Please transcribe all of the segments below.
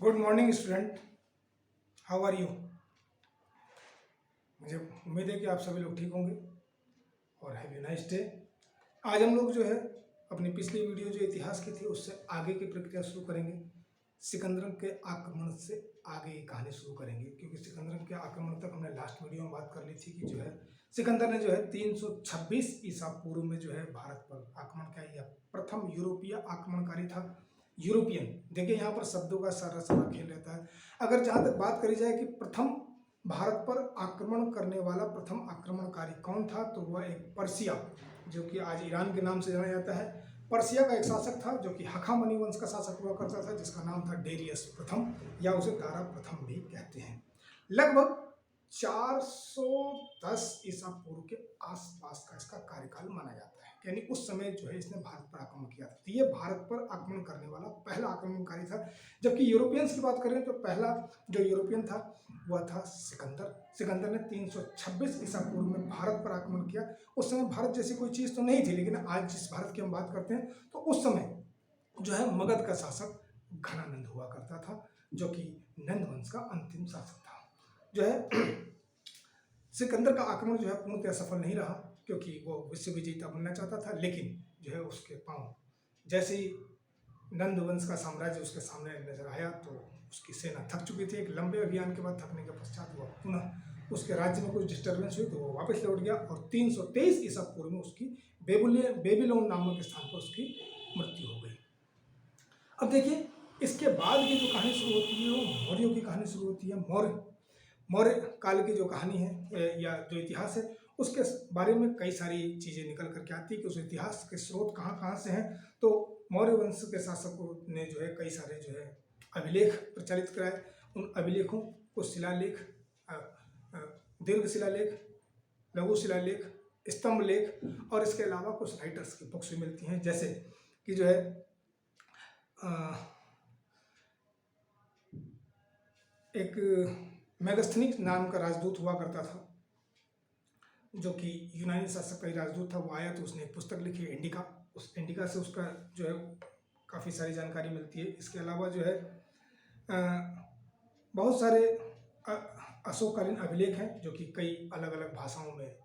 Good morning student, how are you. मुझे उम्मीद है कि आप सभी लोग ठीक होंगे और हैव ए नाइस डे। आज हम लोग जो है अपनी पिछली वीडियो जो इतिहास की थी उससे आगे की प्रक्रिया शुरू करेंगे। सिकंदर के आक्रमण से आगे की कहानी शुरू करेंगे, क्योंकि सिकंदर के आक्रमण तक हमने लास्ट वीडियो में बात कर ली थी कि जो है सिकंदर ने जो है 326 ईसा पूर्व में जो है भारत पर आक्रमण किया। प्रथम यूरोपीय आक्रमणकारी था। यूरोपियन, देखिए यहाँ पर शब्दों का सारा खेल रहता है। अगर जहाँ तक बात करी जाए कि प्रथम भारत पर आक्रमण करने वाला प्रथम आक्रमणकारी कौन था, तो वह एक पर्सिया, जो कि आज ईरान के नाम से जाना जाता है। पर्सिया का एक शासक था जो कि हखामनी वंश का शासक हुआ करता था, जिसका नाम था डेरियस प्रथम, या उसे दारा प्रथम भी कहते हैं। लगभग 410 ईसा पूर्व के आसपास का इसका कार्यकाल माना जाता है, यानी उस समय जो है इसने भारत पर आक्रमण किया था। तो ये भारत पर आक्रमण करने वाला पहला आक्रमणकारी था। जबकि यूरोपियंस की बात करें तो पहला जो यूरोपियन था वह था सिकंदर। सिकंदर ने 326 ईसा पूर्व में भारत पर आक्रमण किया। उस समय भारत जैसी कोई चीज़ तो नहीं थी, लेकिन आज जिस भारत की हम बात करते हैं तो उस समय जो है मगध का शासक घनानंद हुआ करता था, जो कि नंद वंश का अंतिम शासक था। जो है सिकंदर का आक्रमण जो है पूर्णतः सफल नहीं रहा, क्योंकि वो विश्व विजेता बनना चाहता था, लेकिन जो है उसके पांव जैसे ही नंद वंश का साम्राज्य उसके सामने नजर आया तो उसकी सेना थक चुकी थी। एक लंबे अभियान के बाद थकने के पश्चात वह पुनः उसके राज्य में कुछ डिस्टर्बेंस हुई तो वो वापस लौट गया और 323 ईसा पूर्व में उसकी बेबीलोन नामक स्थान पर उसकी मृत्यु हो गई। अब देखिए इसके बाद की जो कहानी शुरू होती है वो मौर्यों की कहानी शुरू होती है। मौर्य काल की जो कहानी है या जो इतिहास है उसके बारे में कई सारी चीज़ें निकल करके आती है कि उस इतिहास के स्रोत कहाँ से हैं। तो मौर्य वंश के शासकों ने जो है कई सारे जो है अभिलेख प्रचलित कराए। उन अभिलेखों को शिलालेख, दीर्घ शिलालेख, लघु शिलालेख, स्तंभ लेख और इसके अलावा कुछ राइटर्स की बुक्स भी मिलती हैं, जैसे कि जो है एक मेगास्थनीज नाम का राजदूत हुआ करता था, जो कि यूनानी शासक का ही राजदूत था। वो आया तो उसने एक पुस्तक लिखी इंडिका। उस इंडिका से उसका जो है काफ़ी सारी जानकारी मिलती है। इसके अलावा जो है बहुत सारे अशोककालीन अभिलेख हैं जो कि कई अलग अलग भाषाओं में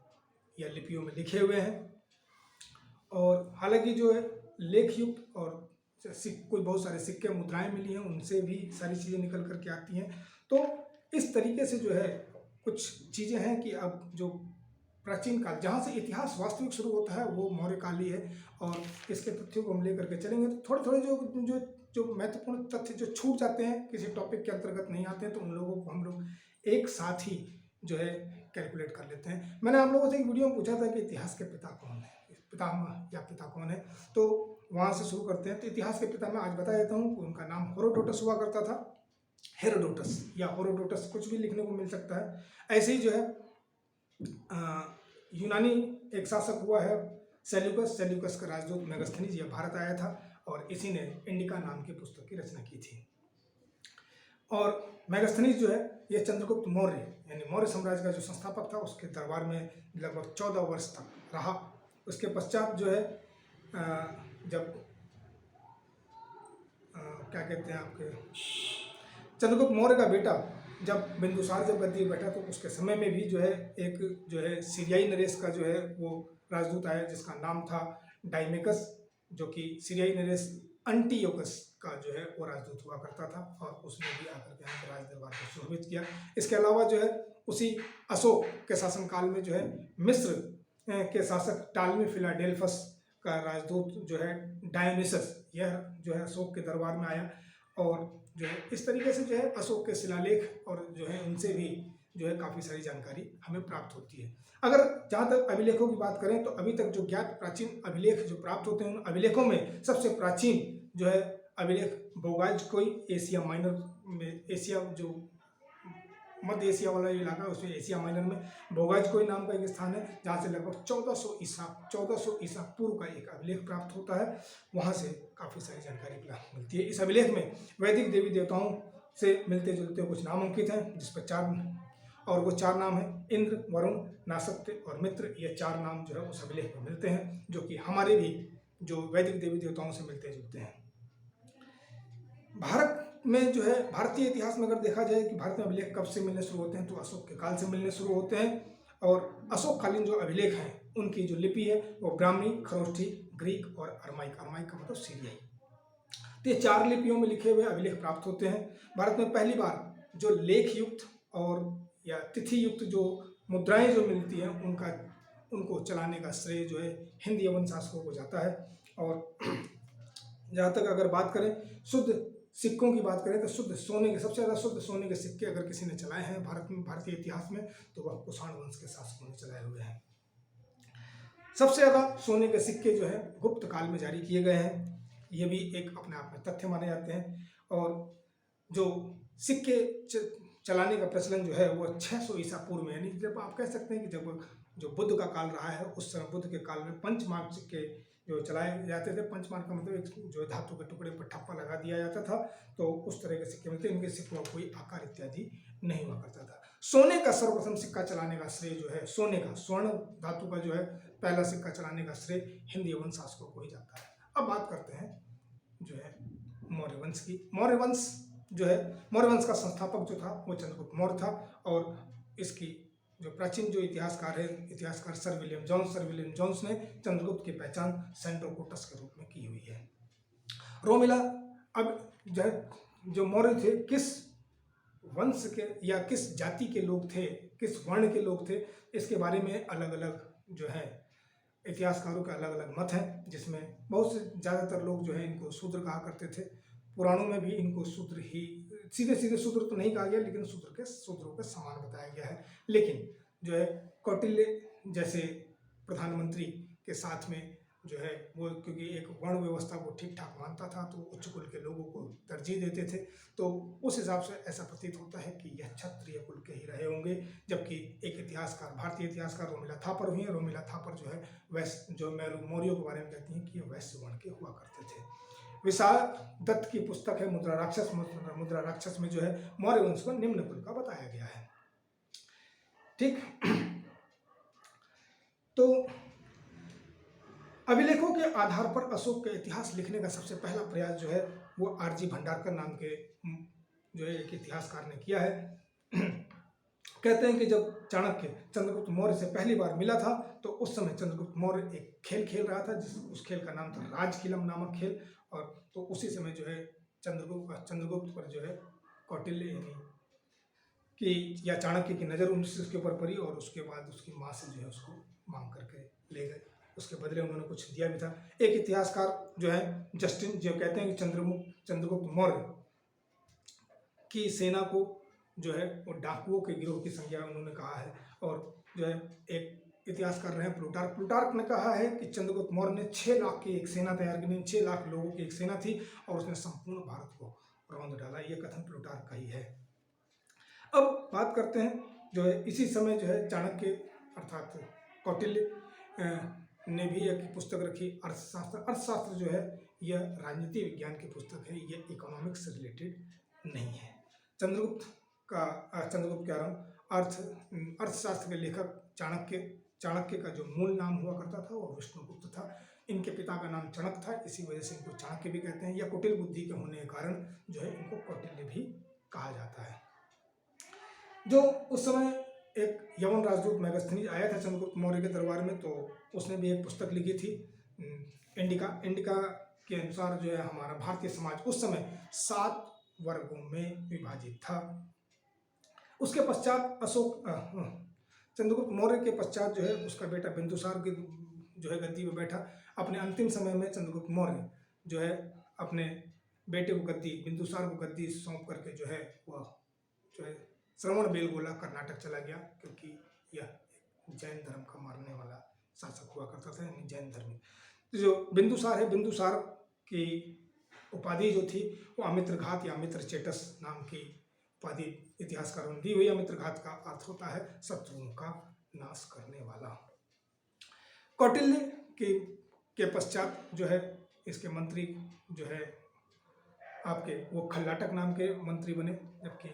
या लिपियों में लिखे हुए हैं। और हालांकि जो है लेखयुक्त और कोई बहुत सारे सिक्के मुद्राएं मिली हैं, उनसे भी सारी चीज़ें निकल करके आती हैं। तो इस तरीके से जो है कुछ चीज़ें हैं कि अब जो प्राचीन काल जहाँ से इतिहास वास्तविक शुरू होता है वो मौर्य काल ही है। और इसके तथ्यों को हम लेकर के चलेंगे तो थोड़े थोड़े जो जो महत्वपूर्ण तथ्य जो छूट जाते हैं, किसी टॉपिक के अंतर्गत नहीं आते हैं, तो उन लोगों को हम लोग एक साथ ही जो है कैलकुलेट कर लेते हैं। मैंने आप लोगों से एक वीडियो में पूछा था कि इतिहास के पिता कौन है, पितामह या पिता कौन है, तो वहाँ से शुरू करते हैं। तो इतिहास के पिता मैं आज बता देता हूँ कि उनका नाम हेरोडोटस हुआ करता था। हेरोडोटस या हेरोडोटस कुछ भी लिखने को मिल सकता है। ऐसे ही जो है यूनानी एक शासक हुआ है सेल्यूकस का राजदूत मेगास्थनीज यह भारत आया था और इसी ने इंडिका नाम की पुस्तक की रचना की थी। और मेगास्थनीज जो है यह चंद्रगुप्त मौर्य यानी मौर्य साम्राज्य का जो संस्थापक था उसके दरबार में लगभग 14 वर्ष तक रहा। उसके पश्चात जो है जब क्या कहते हैं आपके चंद्रगुप्त मौर्य का बेटा जब बिंदुसार जब गद्दी बैठा तो उसके समय में भी जो है एक जो है सीरियाई नरेश का जो है वो राजदूत आया जिसका नाम था डाइमेकस, जो कि सीरियाई नरेश अंटियोकस का जो है वो राजदूत हुआ करता था और उसने भी आकर के यहाँ के राज दरबार को सुशोभित किया। इसके अलावा जो है उसी अशोक के शासनकाल में जो है मिस्र के शासक टालमी फिलाडेल्फस का राजदूत जो है डायोनिसस, यह जो है अशोक के दरबार में आया। और जो है इस तरीके से जो है अशोक के शिलालेख और जो है उनसे भी जो है काफ़ी सारी जानकारी हमें प्राप्त होती है। अगर जहाँ तक अभिलेखों की बात करें तो अभी तक जो ज्ञात प्राचीन अभिलेख जो प्राप्त होते हैं उन अभिलेखों में सबसे प्राचीन जो है अभिलेख बोगाइजकोई एशिया माइनर में, एशिया जो मध्य एशिया वाला इलाका है उसमें एशिया माइनर में बोगाइजकोई नाम का एक स्थान है जहाँ से लगभग 1400 ईसा पूर्व का एक अभिलेख प्राप्त होता है। वहाँ से काफ़ी सारी जानकारी प्राप्त मिलती है। इस अभिलेख में वैदिक देवी देवताओं से मिलते जुलते कुछ नाम अंकित हैं, जिस पर वो चार नाम हैं इंद्र, वरुण, नासत्य और मित्र। ये चार नाम जो है उस अभिलेख में मिलते हैं, जो कि हमारे भी जो वैदिक देवी देवताओं से मिलते जुलते हैं। भारत में जो है भारतीय इतिहास में अगर देखा जाए कि भारत में अभिलेख कब से मिलने शुरू होते हैं तो अशोक के काल से मिलने शुरू होते हैं। और अशोककालीन जो अभिलेख हैं उनकी जो लिपि है वो ब्राह्मी, खरोष्ठी, ग्रीक और अरमाइक, अरमाइक का मतलब सीरियाई, तो ये 4 लिपियों में लिखे हुए अभिलेख प्राप्त होते हैं। भारत में पहली बार जो लेख युक्त और या तिथि युक्त जो मुद्राएं जो मिलती हैं उनको चलाने का श्रेय जो है हिंद यवन शासकों को जाता है। और जहाँ तक अगर बात करें शुद्ध सिक्कों की बात करें तो शुद्ध सोने के, सबसे ज़्यादा शुद्ध सोने के सिक्के अगर किसी ने चलाए हैं भारत में, भारतीय इतिहास में, तो वह कुषाण वंश के शासकों ने चलाए हुए हैं। सबसे ज़्यादा सोने के सिक्के जो है गुप्त काल में जारी किए गए हैं, ये भी एक अपने आप में तथ्य माने जाते हैं। और जो सिक्के चलाने का प्रचलन जो है वो 600 ईसा पूर्व में, यानी जब आप कह सकते हैं कि जब जो बुद्ध का काल रहा है उस समय बुद्ध के काल में पंचमार्क सिक्के जो चलाए जाते थे। पंचमार्क का मतलब एक जो धातु के टुकड़े पर ठप्पा लगा दिया जाता था, तो उस तरह के सिक्के मिलते। इनके सिक्कों का कोई आकार इत्यादि नहीं हुआ करता था। सोने का सर्वप्रथम सिक्का चलाने का श्रेय जो है, सोने का, स्वर्ण धातु का जो है पहला सिक्का चलाने का श्रेय हिंद यवन शासकों को ही जाता है। अब बात करते हैं जो है मौर्य वंश की। मौर्य वंश जो है, मौर्य वंश का संस्थापक जो था वो चंद्रगुप्त मौर्य था। और इसकी जो प्राचीन जो इतिहासकार है, इतिहासकार सर विलियम जोन्स ने चंद्रगुप्त की पहचान सेंड्रोकोटस के रूप में की हुई है। रोमिला, अब जो मौर्य थे किस वंश के या किस जाति के लोग थे, किस वर्ण के लोग थे, इसके बारे में अलग अलग जो है इतिहासकारों के अलग अलग मत हैं, जिसमें बहुत से ज़्यादातर लोग जो है इनको शूद्र कहा करते थे। पुराणों में भी इनको शूद्र ही, सीधे सीधे शूद्र तो नहीं कहा गया, लेकिन शूद्रों के समान बताया गया है। लेकिन जो है कौटिल्य जैसे प्रधानमंत्री के साथ में जो है वो, क्योंकि एक वर्ण व्यवस्था को ठीक ठाक मानता था तो उच्च कुल के लोगों को तरजीह देते थे, तो उस हिसाब से ऐसा प्रतीत होता है कि यह क्षत्रिय कुल के ही रहे होंगे। जबकि एक इतिहासकार, भारतीय इतिहासकार रोमिला थापर हुई है। रोमिला थापर जो है वैश्य, जो मौर्यों के बारे में कहती हैं कि ये वैश्य वर्ण के हुआ करते थे। विशाल दत्त की पुस्तक है मुद्रा राक्षस। मुद्रा राक्षस में जो है मौर्य वंश को निम्न कुल का बताया गया है। ठीक, तो अभिलेखों के आधार पर अशोक के इतिहास लिखने का सबसे पहला प्रयास जो है वो आरजी भंडारकर नाम के जो है एक इतिहासकार ने किया है। कहते हैं कि जब चाणक्य चंद्रगुप्त मौर्य से पहली बार मिला था तो उस समय चंद्रगुप्त मौर्य एक खेल खेल रहा था, उस खेल का नाम था राजकिलम नामक खेल। और तो उसी समय जो है चंद्रगुप्त पर जो है कौटिल्य यानी कि या चाणक्य की नज़र उसके ऊपर पड़ी, और उसके बाद उसकी माँ से जो है उसको मांग करके ले गए। उसके बदले उन्होंने कुछ दिया भी था। एक इतिहासकार जो है जस्टिन, जो कहते हैं कि चंद्रगुप्त मौर्य की सेना को जो है वो डाकुओं के गिरोह की संज्ञा उन्होंने कहा है। और जो है एक इतिहासकार रहे प्लूटार्क ने कहा है कि चंद्रगुप्त मौर्य ने 6 लाख की एक सेना तैयार की, 6 लाख लोगों की एक सेना थी और उसने संपूर्ण भारत को रौंद डाला। ये कथन प्लूटार्क का ही है। अब बात करते हैं जो है इसी समय जो है चाणक्य अर्थात कौटिल्य ने भी एक पुस्तक रखी, अर्थशास्त्र। अर्थशास्त्र जो है यह राजनीति विज्ञान की पुस्तक है, यह इकोनॉमिक्स से रिलेटेड नहीं है। चंद्रगुप्त कह रहा हूँ, अर्थशास्त्र के लेखक चाणक्य का जो मूल नाम हुआ करता था वो विष्णुगुप्त था। इनके पिता का नाम चणक था, इसी वजह से इनको चाणक्य भी कहते हैं। या कुटिल बुद्धि के होने के कारण जो है इनको कौटिल्य भी कहा जाता है। जो उस समय एक यवन राजदूत मेगास्थनीज आया था चंद्रगुप्त मौर्य के दरबार में, तो उसने भी एक पुस्तक लिखी थी इंडिका के अनुसार जो है हमारा भारतीय समाज उस समय 7 वर्गों में विभाजित था। उसके पश्चात चंद्रगुप्त मौर्य के पश्चात जो है उसका बेटा बिंदुसार की जो है गद्दी में बैठा। अपने अंतिम समय में चंद्रगुप्त मौर्य जो है अपने बेटे को बिंदुसार को गद्दी सौंप करके जो है वह जो है श्रवणबेलगोला कर्नाटक चला गया, क्योंकि यह जैन धर्म का मानने वाला शासक हुआ करता था, यानी जैन धर्मी। जो बिंदुसार है, बिंदुसार की उपाधि जो थी वो अमित्रघात या मित्रचेटस नाम की उपाधि इतिहासकारों ने दी हुई। अमित्रघात का अर्थ होता है शत्रुओं का नाश करने वाला। कौटिल्य के पश्चात जो है इसके मंत्री जो है आपके वो खल्लाटक नाम के मंत्री बने। जबकि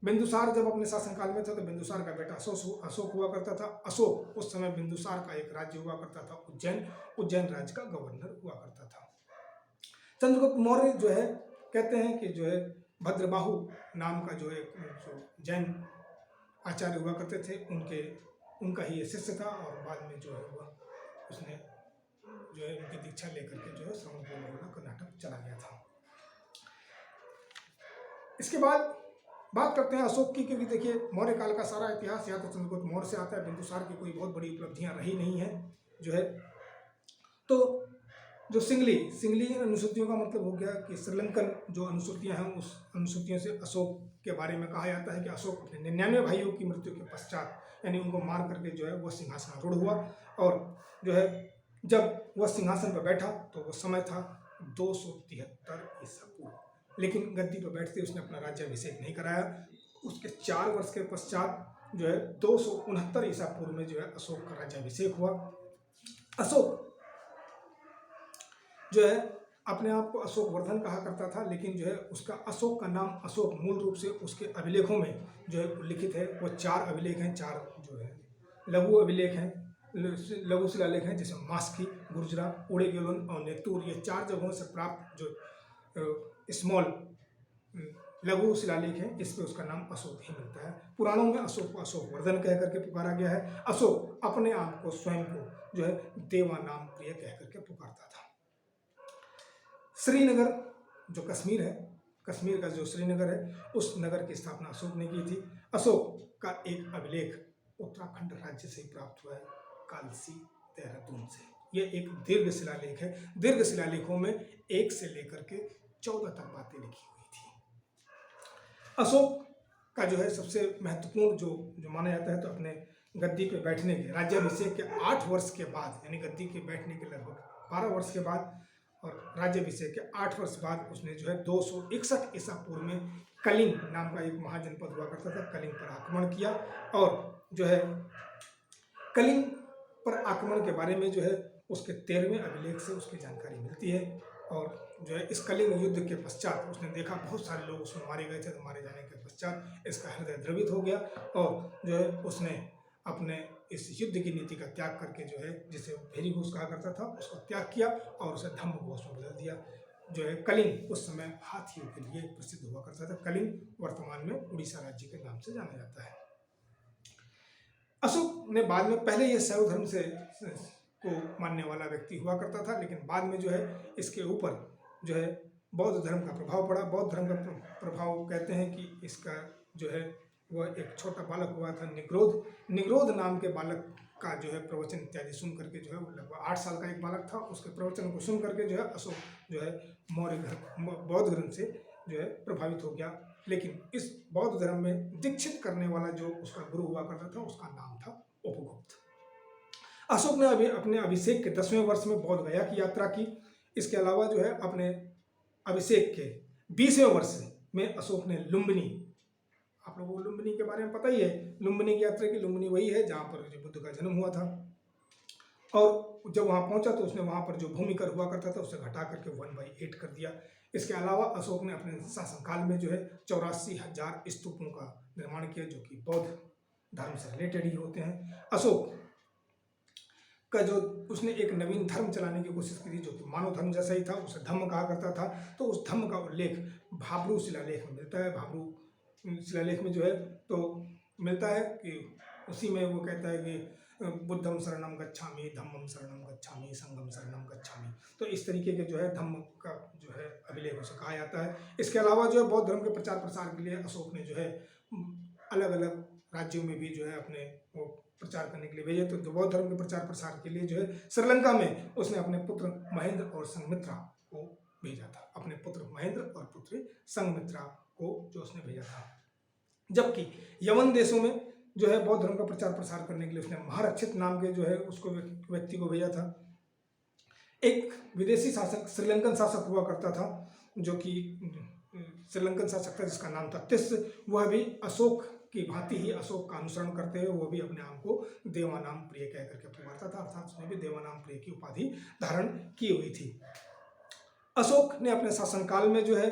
बिंदुसार जब अपने शासनकाल में था तो बिंदुसार का बेटा अशोक हुआ करता था। अशोक उस समय बिंदुसार का एक राज्य हुआ करता था उज्जैन राज्य का गवर्नर हुआ करता था। चंद्रगुप्त मौर्य जो है कहते हैं कि जो है भद्रबाहु नाम का जो एक जो जैन आचार्य हुआ करते थे, उनका ही ये शिष्य था, और बाद में जो है वह उसने जो है उनकी दीक्षा लेकर के जो है श्रवणबेलगोला कर्नाटक चला गया था। इसके बाद बात करते हैं अशोक की, क्योंकि देखिए मौर्य काल का सारा इतिहास या तो चंद्रगुप्त मौर्य से आता है, बिंदुसार की कोई बहुत बड़ी उपलब्धियां रही नहीं है जो है। तो जो सिंगली अनुसूतियों का मतलब हो गया कि श्रीलंकन जो अनुसूतियां हैं, उस अनुसूतियों से अशोक के बारे में कहा जाता है कि अशोक अपने 99 भाइयों की मृत्यु के पश्चात, यानी उनको मार करके जो है वह सिंहासनारूढ़ हुआ, और जो है जब वह सिंहासन पर बैठा तो वो समय था 273 ईसा पूर्व, लेकिन गद्दी पर बैठते उसने अपना राज्याभिषेक नहीं कराया। उसके 4 वर्ष के पश्चात जो है 269 ईसा पूर्व में जो है अशोक का राज्याभिषेक हुआ। अशोक जो है अपने आप को अशोक वर्धन कहा करता था, लेकिन जो है उसका अशोक का नाम अशोक मूल रूप से उसके अभिलेखों में जो है उल्लिखित है। वो 4 अभिलेख हैं, 4 जो है लघु अभिलेख हैं, लघु शिलालेख हैं, जैसे मास्की, गुर्जरा, उड़ेगेलोन और नेतूर, ये 4 जगहों से प्राप्त जो स्मॉल लघु शिलालेख है, इस पे उसका नाम अशोक ही मिलता है। पुराणों में अशोक को अशोक वर्धन कह करके पुकारा गया है। अशोक अपने आप को स्वयं को जो है देवा नाम प्रिय कह करके पुकारता था। श्रीनगर जो कश्मीर है, कश्मीर का जो श्रीनगर है, उस नगर की स्थापना अशोक ने की थी। अशोक का एक अभिलेख उत्तराखंड राज्य से ही प्राप्त हुआ है, कालसी देहरादून से। यह एक दीर्घ शिलालेख है। दीर्घ शिलालेखों में 1 से लेकर के 14 तक बातें लिखी हुई थी। अशोक का जो है सबसे महत्वपूर्ण जो माना जाता है, तो अपने गद्दी पे बैठने के राज्याभिषेक के 8 वर्ष के बाद, यानी गद्दी के बैठने के लगभग 12 वर्ष के बाद और राज्याभिषेक के 8 वर्ष बाद उसने जो है 261 ईसा पूर्व में कलिंग नाम का एक महाजनपद हुआ करता था, कलिंग पर आक्रमण किया। और जो है कलिंग पर आक्रमण के बारे में जो है उसके 13वें अभिलेख से उसकी जानकारी मिलती है। और जो है इस कलिंग युद्ध के पश्चात उसने देखा बहुत सारे लोग उसमें मारे गए थे, तो मारे जाने के पश्चात इसका हृदय द्रवित हो गया, और जो है उसने अपने इस युद्ध की नीति का त्याग करके जो है, जिसे भेरी घोष कहा करता था, उसको त्याग किया और उसे धम्म घोष में बदल दिया। जो है कलिंग उस समय हाथियों के लिए प्रसिद्ध हुआ करता था। कलिंग वर्तमान में उड़ीसा राज्य के नाम से जाना जाता है। अशोक ने बाद में, पहले ये शैव धर्म से को मानने वाला व्यक्ति हुआ करता था, लेकिन बाद में जो है इसके ऊपर जो है बौद्ध धर्म का प्रभाव पड़ा। बौद्ध धर्म का प्रभाव कहते हैं कि इसका जो है वह एक छोटा बालक हुआ था निग्रोध नाम के बालक का जो है प्रवचन इत्यादि सुन करके जो है लगभग 8 साल का एक बालक था, उसके प्रवचन को सुन करके जो है अशोक जो है बौद्ध धर्म से जो है प्रभावित हो गया। लेकिन इस बौद्ध धर्म में दीक्षित करने वाला जो उसका गुरु हुआ करता था, उसका नाम था उपगुप्त। अशोक ने अभी अपने अभिषेक के 10वें वर्ष में बौद्ध गया की यात्रा की। इसके अलावा जो है अपने अभिषेक के 20वें वर्ष में अशोक ने लुम्बिनी, आप लोगों को लुम्बिनी के बारे में पता ही है, लुम्बिनी की यात्रा की। लुम्बिनी वही है जहाँ पर जो बुद्ध का जन्म हुआ था, और जब वहाँ पहुँचा तो उसने वहाँ पर जो भूमिकर हुआ करता था उसे घटा करके 1/8 कर दिया। इसके अलावा अशोक ने अपने शासनकाल में जो है 84,000 स्तूपों का निर्माण किया, जो कि बौद्ध धर्म से रिलेटेड ही होते हैं। अशोक का जो उसने एक नवीन धर्म चलाने की कोशिश की थी, जो कि मानव धर्म जैसा ही था, उसे धम्म कहा करता था। तो उस धम्म का उल्लेख भाब्रू शिलालेख में मिलता है। भाब्रू शिलालेख में जो है तो मिलता है कि उसी में वो कहता है कि बुद्धम शरणम गच्छामि, धम्मम शरणम गच्छामि, संघम शरणम गच्छामि। तो इस तरीके के जो है धम्म का जो है अभिलेख उसे कहा जाता है। इसके अलावा जो है बौद्ध धर्म के प्रचार प्रसार के लिए अशोक ने जो है अलग अलग राज्यों में भी जो है अपने वो प्रचार करने के लिए भेजे। तो बौद्ध धर्म के प्रचार प्रसार के लिए जो है श्रीलंका में उसने अपने पुत्र महेंद्र और संघमित्रा को भेजा था, अपने पुत्र महेंद्र और पुत्री संघमित्रा को जो उसने भेजा था। जबकि यवन देशों में जो है बौद्ध धर्म का प्रचार प्रसार करने के लिए उसने महारक्षित नाम के जो है उसको व्यक्ति को भेजा था। एक विदेशी शासक श्रीलंकन शासक हुआ करता था, जो कि श्रीलंकन शासक था जिसका नाम था तिस्स। वह भी अशोक की भांति ही अशोक का अनुसरण करते हुए वो भी अपने आप को देवानाम प्रिय कह करके पुकारता था, अर्थात उसने भी देवानाम प्रिय की उपाधि धारण की हुई थी। अशोक ने अपने शासनकाल में जो है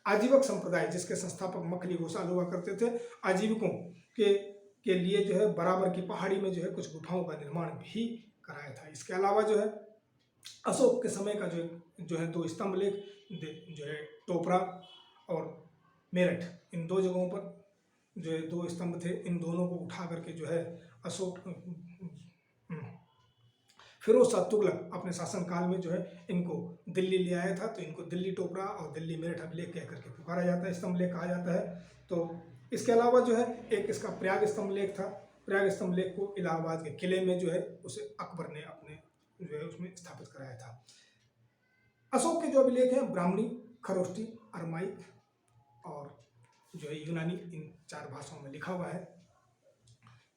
आजीवक संप्रदाय, जिसके संस्थापक मखली घोषाल हुआ करते थे, आजीविकों के लिए जो है बराबर की पहाड़ी में जो है कुछ गुफाओं का निर्माण भी कराया था। इसके अलावा जो है अशोक के समय का जो है दो स्तंभ लेख जो है टोपरा और मेरठ, इन दो जगहों पर जो है दो स्तंभ थे, इन दोनों को उठा करके जो है अशोक फिरोज शाह तुगलक अपने शासनकाल में जो है इनको दिल्ली ले आया था। तो इनको दिल्ली टोपरा और दिल्ली मेरठ अभिलेख कह करके पुकारा जाता है, स्तंभ लेख कहा जाता है। तो इसके अलावा जो है एक इसका प्रयाग स्तंभ लेख था। प्रयाग स्तंभ लेख को इलाहाबाद के किले में जो है उसे अकबर ने अपने जो है उसमें स्थापित कराया था। अशोक के जो अभिलेख हैं ब्राह्मणी, खरोष्टी, अरमाइक और जो है यूनानी, इन 4 भाषाओं में लिखा हुआ है,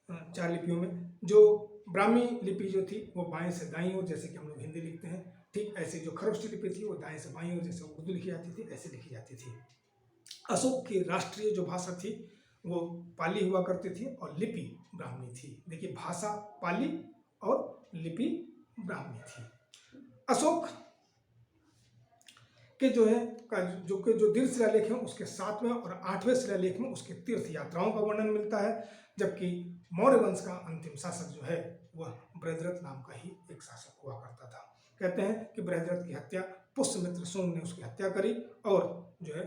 4 लिपियों में। जो ब्राह्मी लिपि जो थी वो बाएं से दाईं ओर, जैसे कि हम लोग हिंदी लिखते हैं, ठीक ऐसे जो खरोष्टी लिपि थी वो दाएं से बाईं ओर, जैसे उर्दू लिखी जाती थी ऐसे लिखी जाती थी। अशोक की राष्ट्रीय जो भाषा थी वो पाली हुआ करती थी और लिपि ब्राह्मी थी। देखिए, भाषा पाली और लिपि ब्राह्मी थी। अशोक के जो है जो दीर्घ शिलालेख है उसके 7वें और 8वें शिलालेख में उसके तीर्थ यात्राओं का वर्णन मिलता है, जबकि मौर्य वंश का अंतिम शासक जो है वह बृहद्रथ नाम का ही एक शासक हुआ करता था। कहते हैं कि बृहद्रथ की हत्या पुष्यमित्र शुंग ने उसकी हत्या करी और जो है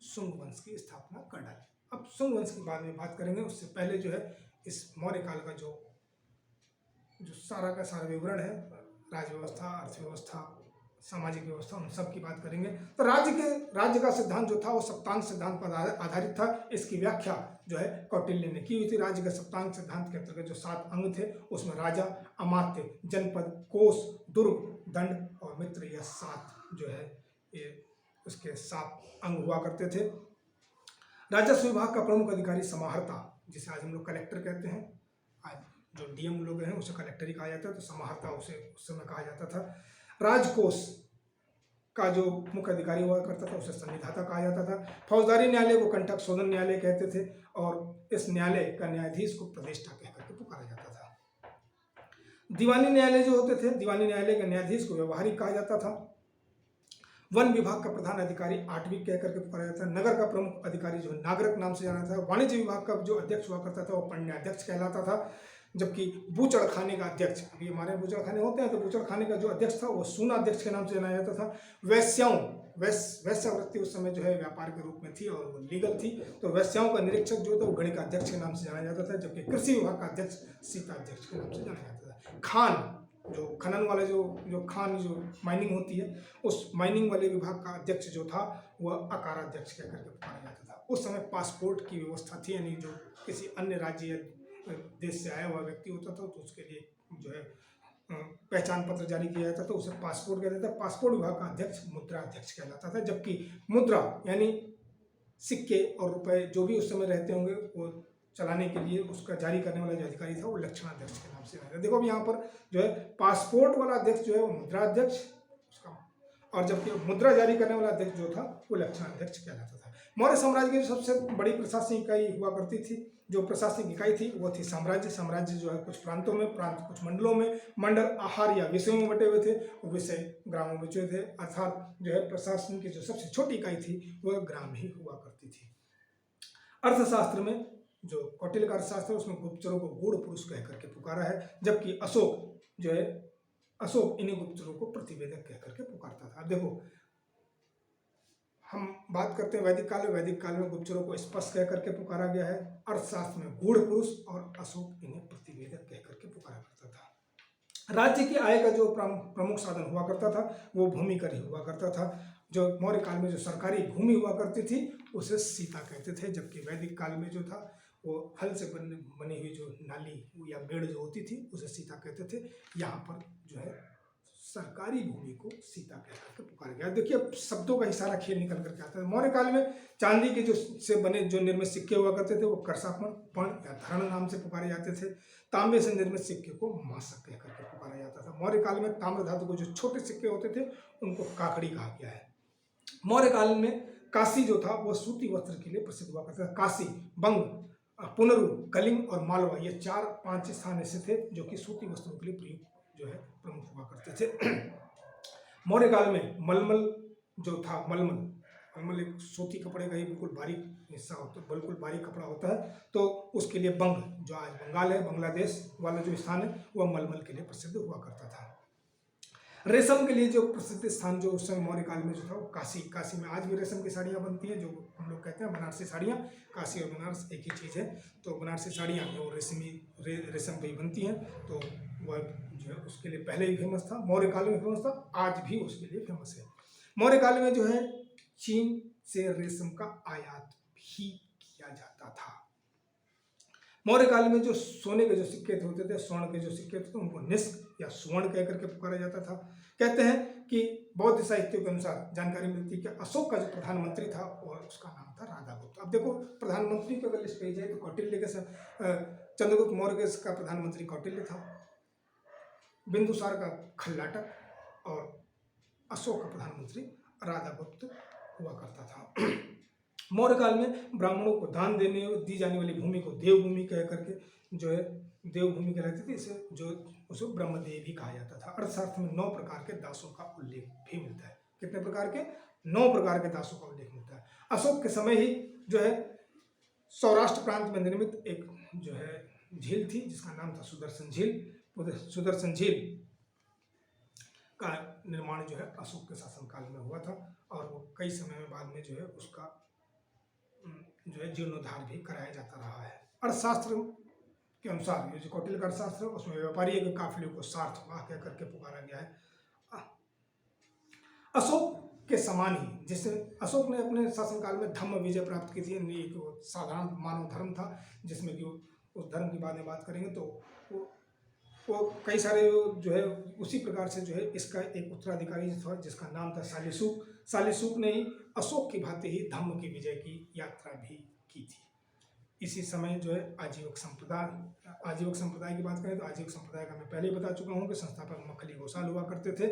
शुंग वंश की स्थापना कर डाली। अब शुंग वंश की बाद में बात करेंगे, उससे पहले जो है इस मौर्य काल का जो सारा का सारा विवरण है, राज्य व्यवस्था, अर्थव्यवस्था, सामाजिक व्यवस्था, उन सब की बात करेंगे। तो राज्य का सिद्धांत जो था वो सप्तांग सिद्धांत पर आधारित था। इसकी व्याख्या जो है कौटिल्य ने की हुई थी। राज्य के सप्तांग सिद्धांत के अंतर्गत जो 7 अंग थे उसमें राजा, अमात्य, जनपद, कोष, दुर्ग, दंड और मित्र, यह 7 जो है ये उसके 7 अंग हुआ करते थे। राजस्व विभाग का प्रमुख अधिकारी समाहर्ता, जिसे आज हम लोग कलेक्टर कहते हैं, आज जो डीएम लोग हैं उसे कलेक्टर ही कहा जाता है, तो समाहर्ता उसे उस समय कहा जाता था। राजकोष का जो मुख्य अधिकारी हुआ करता था उसे संविधाता कहा जाता था। फौजदारी न्यायालय को कंटक शोधन न्यायालय कहते थे और इस न्यायालय का न्यायाधीश को प्रदेष्टा कहकर के पुकारा जाता था। दीवानी न्यायालय जो होते थे, दीवानी न्यायालय के न्यायाधीश को व्यवहारिक कहा जाता था। वन विभाग का प्रधान अधिकारी आटविक कहकर के पुकारा जाता था। नगर का प्रमुख अधिकारी जो नागरिक नाम से जाना था। वाणिज्य विभाग का जो अध्यक्ष हुआ करता था वो पण्याध्यक्ष कहलाता था, जबकि बूचड़ खाने का अध्यक्ष, अभी हमारे बूचड़ खाने होते हैं, तो बूचड़ खाने का जो अध्यक्ष था वो सूनाध्यक्ष के नाम से जाना जाता था। वैश्यावृत्ति उस समय जो है व्यापार के रूप में थी और वो लीगल थी, तो वैश्याओं का निरीक्षक जो था वो गणिकाध्यक्ष के नाम से जाना जाता था, जबकि कृषि विभाग का अध्यक्ष सीताध्यक्ष के नाम से जाना जाता था। खान, जो खनन वाला जो खान जो माइनिंग होती है, उस माइनिंग वाले विभाग का अध्यक्ष जो था वह अकाराध्यक्ष कहकर के पुकारा जाता था। उस समय पासपोर्ट की व्यवस्था थी, यानी जो किसी अन्य राज्य या देश से आया हुआ व्यक्ति होता था तो उसके लिए जो है पहचान पत्र जारी किया जाता था, उसे पासपोर्ट कहते थे। पासपोर्ट विभाग का अध्यक्ष मुद्रा अध्यक्ष कहलाता था, जबकि मुद्रा यानी सिक्के और रुपए जो भी उस समय रहते होंगे वो चलाने के लिए उसका जारी करने वाला जो अधिकारी था वो लक्षणाध्यक्ष के नाम से जाना। देखो अब यहाँ पर जो है पासपोर्ट वाला अध्यक्ष जो है वो मुद्रा अध्यक्ष उसका, और जबकि मुद्रा जारी करने वाला अध्यक्ष जो था वो लक्षणाध्यक्ष कहलाता था। मौर्य साम्राज्य की जो सबसे बड़ी प्रशासनिक इकाई हुआ करती थी, जो प्रशासनिक इकाई थी वो थी साम्राज्य। साम्राज्य जो है कुछ प्रांतों में, प्रांत कुछ मंडलों में, मंडल आहार या विषयों में बटे हुए थे, विषय ग्रामों में बचे थे, अर्थात जो है प्रशासन की जो सबसे छोटी इकाई थी वह ग्राम ही हुआ करती थी। अर्थशास्त्र में जो कौटिल्य का अर्थशास्त्र है उसमें गुप्तचरों को गूढ़ पुरुष कह करके पुकारा है, जबकि अशोक जो है अशोक इन्हीं गुप्तचरों को प्रतिवेदक कह करके पुकारता था। अब देखो हम बात करते हैं वैदिक काल में गुप्तचरों को स्पष्ट कह करके पुकारा गया है, अर्थशास्त्र में गूढ़ पुरुष, और अशोक इन्हें प्रतिवेदक कह करके पुकारा करता था। राज्य की आय का जो प्रमुख साधन हुआ करता था वो भूमि कर ही हुआ करता था। जो मौर्य काल में जो सरकारी भूमि हुआ करती थी उसे सीता कहते थे, जबकि वैदिक काल में जो था वो हल से बनी हुई जो नाली या मेड़ जो होती थी उसे सीता कहते थे। यहाँ पर जो है सरकारी भूमि को सीता कहकर के पुकारा गया। देखिए अब शब्दों का ही सारा खेल निकल करके आता है। मौर्य काल में चांदी के जो से बने जो निर्मित सिक्के हुआ करते थे वो करसापण, पण या धरण नाम से पुकारे जाते थे। तांबे से निर्मित सिक्के को मासक कहकर के पुकारा जाता था। मौर्य काल में ताम्र धातु के जो छोटे सिक्के होते थे उनको काकड़ी कहा गया है। मौर्य काल में काशी जो था वह सूती वस्त्र के लिए प्रसिद्ध हुआ करता था। काशी, बंग, पुनरु, कलिंग और मालवा, ये 4-5 स्थान ऐसे थे जो कि सूती वस्त्रों के लिए प्रयुक्त जो है प्रमुख हुआ करते थे। मौर्य काल में मलमल जो था, मलमल एक सूती कपड़े का ही बिल्कुल बारीक हिस्सा होता है, बिल्कुल बारीक कपड़ा होता है, तो उसके लिए बंग, जो आज बंगाल है, बांग्लादेश वाला जो स्थान है, वह मलमल के लिए प्रसिद्ध हुआ करता था। रेशम के लिए जो प्रसिद्ध स्थान जो उस समय मौर्य काल में जो था वो काशी, काशी में आज भी रेशम की साड़ियाँ बनती हैं, जो हम लोग कहते हैं बनारसी साड़ियाँ। काशी और बनारस एक ही चीज़ है। तो बनारसी साड़ियाँ वो रेशम पे ही बनती हैं। तो वह जो है उसके लिए पहले ही फेमस था, मौर्य काल में फेमस था, आज भी उसके लिए फेमस है। मौर्य काल में जो है चीन से रेशम का आयात भी किया जाता था। मौर्य काल में जो सोने के जो सिक्के होते थे, स्वर्ण के जो सिक्के होते थे, उनको निष्क या स्वर्ण कह करके पुकारा जाता था। कहते हैं कि बौद्ध साहित्य के अनुसार जानकारी मिलती है कि अशोक का जो प्रधानमंत्री था और उसका नाम था राधागुप्त। अब देखो प्रधानमंत्री की अगर लिस्ट कही जाए तो कौटिल्य के चंद्रगुप्त मौर्य का प्रधानमंत्री कौटिल्य था, बिंदुसार का खल्लाटक और अशोक का प्रधानमंत्री राधागुप्त हुआ करता था। मौर्य काल में ब्राह्मणों को दान दी जाने वाली भूमि को देवभूमि कह करके जो है देवभूमि कहलाती थी। इसे जो उसको ब्रह्मदेव भी कहा जाता था। अर्थशास्त्र में 9 प्रकार के दासों का उल्लेख भी मिलता है। कितने प्रकार के? 9 प्रकार के दासों का उल्लेख मिलता है। अशोक के समय ही जो है सौराष्ट्र प्रांत में निर्मित एक जो है झील थी जिसका नाम था सुदर्शन झील। सुदर्शन झील का निर्माण जो है अशोक के शासनकाल में हुआ था और वो कई समय में बाद में जो है उसका जो है जीर्णोद्धार भी कराया जाता रहा है। अर्थशास्त्र के अनुसार ये जो कौटिल्य का अर्थशास्त्र उसमें व्यापारी के काफिले को सार्थवाह कह करके पुकारा गया है। अशोक के समान ही जिससे अशोक ने अपने शासनकाल में धम्म विजय प्राप्त की थी, एक साधारण मानव धर्म था जिसमें कि उस धर्म की बाद में बात करेंगे तो वो कई सारे जो है उसी प्रकार से जो है इसका एक उत्तराधिकारी था जिसका नाम था शालिशुक। शालिशुक ने ही अशोक की भांति ही धम्म की विजय की यात्रा भी की थी। इसी समय जो है आजीवक संप्रदाय की बात करें तो आजीवक संप्रदाय का मैं पहले ही बता चुका हूँ कि संस्थापक मक्खली गोसाल हुआ करते थे।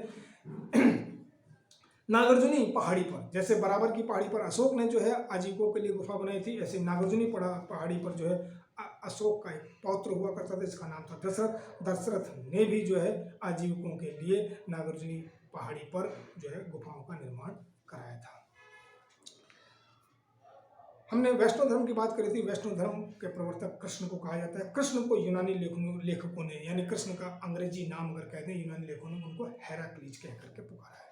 नागार्जुनी पहाड़ी पर, जैसे बराबर की पहाड़ी पर अशोक ने जो है आजीवकों के लिए गुफा बनाई थी, ऐसे नागार्जुनी पहाड़ी पर जो है अशोक का एक पौत्र हुआ करता था जिसका नाम था दशरथ। दशरथ ने भी जो है आजीवकों के लिए नागार्जुनी पहाड़ी पर जो है गुफाओं का निर्माण कराया था। हमने वैष्णव धर्म की बात करी थी। वैष्णव धर्म के प्रवर्तक कृष्ण को कहा जाता है। कृष्ण को यूनानी लेखकों ने, यानी कृष्ण का अंग्रेजी नाम अगर कहते हैं यूनानी लेखकों ने उनको हेराक्लीज कह करके पुकारा है।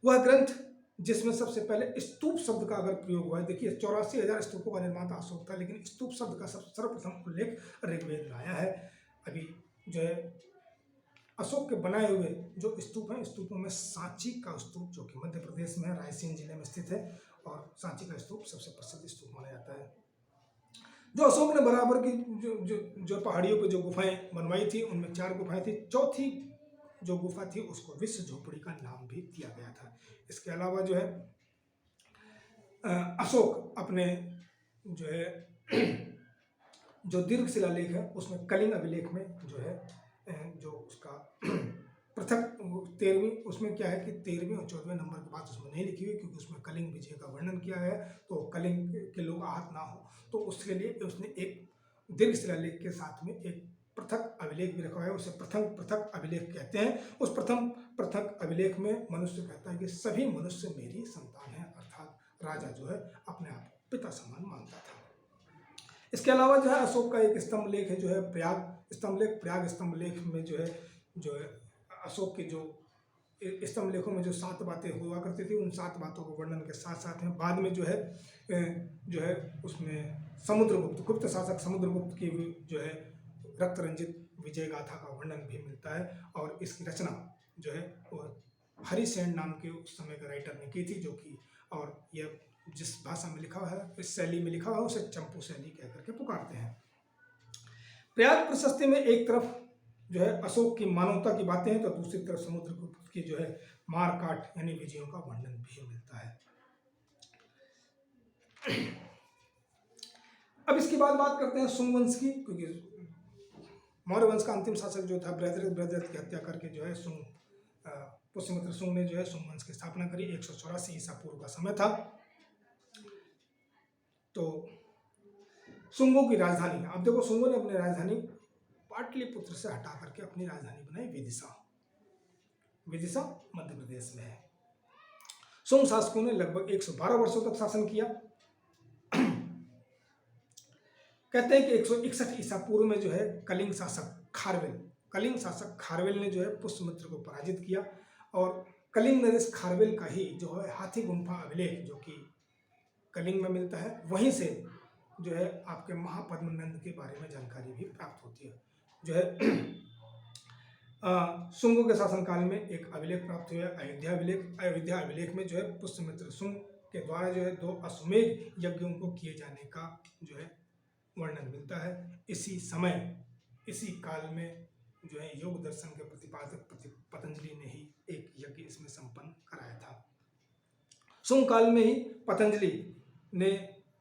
वह ग्रंथ जिसमें सबसे पहले स्तूप शब्द का अगर प्रयोग हुआ है, देखिए 84,000 स्तूपों का निर्माता अशोक था, लेकिन स्तूप शब्द का सर्वप्रथम उल्लेख ऋग्वेद में आया है। अभी जो है अशोक के बनाए हुए जो स्तूप हैं, स्तूपों में सांची का स्तूप जो कि मध्य प्रदेश में रायसेन जिले में स्थित है और सांची का स्तूप सबसे प्रसिद्ध स्तूप माना जाता है। जो अशोक ने बराबर की जो पहाड़ियों पर जो गुफाएं बनवाई थी उनमें 4 गुफाएं थी। चौथी जो गुफा थी उसको विश्व झोपड़ी का नाम भी दिया गया था। इसके अलावा जो है अशोक अपने जो है जो दीर्घ शिलालेख है उसमें कलिंग अभिलेख में जो है जो उसका पृथक 13वीं, उसमें क्या है कि 13वें और 14वें नंबर की बात उसमें नहीं लिखी हुई क्योंकि उसमें कलिंग विजय का वर्णन किया है तो कलिंग के लोग आहत ना हो, तो उसके लिए उसने एक दीर्घ शिलालेख के साथ में एक पृथक अभिलेख भी रखा है। उसे पृथक अभिलेख कहते हैं। उस पृथक अभिलेख में मनुष्य कहता है कि सभी मनुष्य मेरी संतान है, अर्थात राजा जो है अपने आप को पिता समान मानता था। इसके अलावा जो है अशोक का एक स्तंभ लेख है जो है प्रयाग स्तंभ लेख में जो है अशोक के जो स्तंभ लेखों में जो 7 बातें हुआ करती थी उन 7 बातों को वर्णन के साथ साथ में बाद में जो है उसमें गुप्त शासक समुद्रगुप्त की जो है रक्त रंजित विजय गाथा का वर्णन भी मिलता है और इसकी रचना जो है वो हरिसेन नाम के उस समय के राइटर ने की थी, जो कि और यह जिस भाषा में लिखा है इस शैली में लिखा हुआ उसे चंपू शैली कह करके पुकारते हैं। प्रयाग प्रशस्ति में एक तरफ जो है अशोक की मानवता की बातें हैं तो दूसरी तरफ समुद्रगुप्त की जो है मार काट यानी विजयों का वर्णन भी मिलता है। अब इसके बाद बात करते हैं सुंग वंश की, क्योंकि मौर्य वंश का अंतिम शासक जो था बृहद्रथ की हत्या करके जो है पुष्यमित्र सुंग ने जो है सुंग वंश की स्थापना करी। 184 ईसा पूर्व का समय था। तो सुंगों की राजधानी, अब देखो सुंगों ने अपनी राजधानी पाटलिपुत्र से हटा करके अपनी राजधानी बनाई विदिशा मध्य प्रदेश में है। सुंग शासकों ने लगभग 112 वर्षों तक शासन किया। कहते हैं कि 161 ईसा पूर्व में जो है कलिंग शासक खारवेल कलिंग शासक खारवेल ने जो है पुष्यमित्र को पराजित किया और कलिंग नरेश खारवेल का ही जो है हाथी गुम्फा अभिलेख जो कि कलिंग में मिलता है, वहीं से जो है आपके महापद्मनंद के बारे में जानकारी भी प्राप्त होती है। जो है शुंगों के शासनकाल में एक अभिलेख प्राप्त हुआ, अयोध्या अभिलेख। अयोध्या अभिलेख में जो है पुष्यमित्र शुंग के द्वारा जो है 2 अश्वमेध यज्ञों को किए जाने का जो है वर्णन मिलता है। इसी समय इसी काल में जो है योग दर्शन के प्रतिपादक पतंजलि ने ही एक यज्ञ इसमें संपन्न कराया था। शुंग काल में ही पतंजलि ने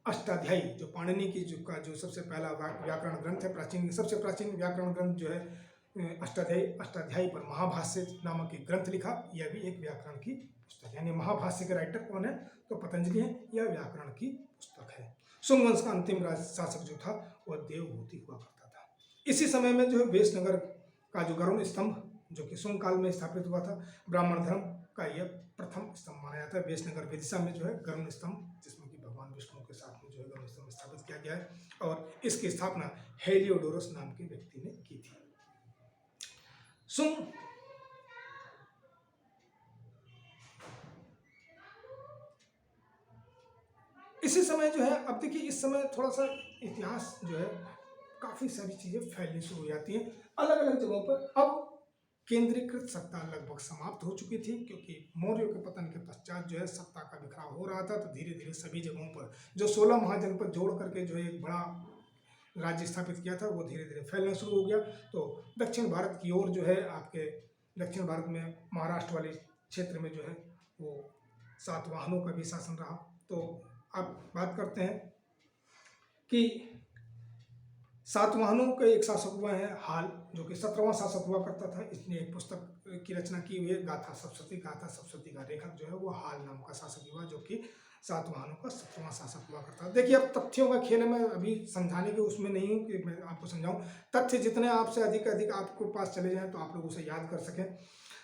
अष्टाध्यायी जो पाणिनि की जो सबसे पहला व्याकरण ग्रंथ है, प्राचीन सबसे प्राचीन व्याकरण ग्रंथ जो है अष्टाध्यायी पर महाभाष्य नामक एक ग्रंथ लिखा। यह भी एक व्याकरण की पुस्तक, यानी महाभाष्य के राइटर कौन है तो पतंजलि है। यह व्याकरण की पुस्तक है। शुंग वंश का अंतिम शासक जो था वह देवभूति हुआ करता था। इसी समय में जो है वेशनगर का जो गरुड़ स्तंभ जो कि शुंग काल में स्थापित हुआ था, ब्राह्मण धर्म का यह प्रथम स्तंभ माना जाता है। वेशनगर विदिशा में जो है गरुड़ स्तंभ, जिसमें कि भगवान विष्णु के साथ में जो है गरुड़ स्तंभ स्थापित किया गया है और इसकी स्थापना हेलियोडोरस नाम के व्यक्ति ने की थी। शुंग इसी समय जो है, अब देखिए इस समय थोड़ा सा इतिहास जो है काफी सारी चीजें फैलनी शुरू हो जाती हैं अलग अलग जगहों पर। अब केंद्रीकृत सत्ता लगभग समाप्त हो चुकी थी, क्योंकि मौर्यों के पतन के पश्चात जो है सत्ता का बिखराव हो रहा था। तो धीरे धीरे सभी जगहों पर जो 16 महाजनपद जोड़ करके जो है एक बड़ा राज्य स्थापित किया था वो धीरे धीरे फैलना शुरू हो गया। तो दक्षिण भारत की ओर जो है आपके दक्षिण भारत में महाराष्ट्र वाले क्षेत्र में जो है वो सातवाहनों का भी शासन रहा। तो अब बात करते हैं कि सातवाहनों के एक शासक हुआ है हाल, जो कि 17वां शासक हुआ करता था। इसने एक पुस्तक की रचना की हुई है, गाथा सप्तशती का लेखक जो है वो हाल नाम का शासक हुआ, जो कि सातवाहनों का 17वां शासक हुआ करता है। देखिए अब तथ्यों का खेल में अभी समझाने के उसमें नहीं हूँ कि मैं आपको समझाऊं, तथ्य जितने आपसे अधिक आपको पास चले जाएं तो आप लोग उसे याद कर सकें।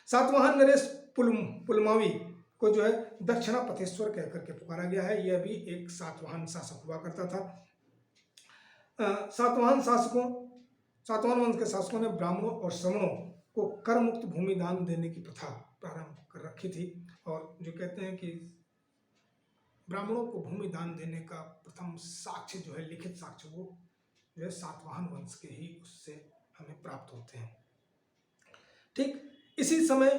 सातवाहन नरेश पुलमावी को जो है दक्षिणापथेश्वर कहकर के पुकारा गया है। यह भी एक सातवाहन शासक हुआ करता था। सातवाहन वंश के शासकों ने ब्राह्मणों और श्रमणों को कर मुक्त भूमि दान देने की प्रथा प्रारंभ कर रखी थी। और जो कहते हैं कि ब्राह्मणों को भूमि दान देने का प्रथम साक्ष्य जो है, लिखित साक्ष्य, वो जो है सातवाहन वंश के ही उससे हमें प्राप्त होते हैं। ठीक इसी समय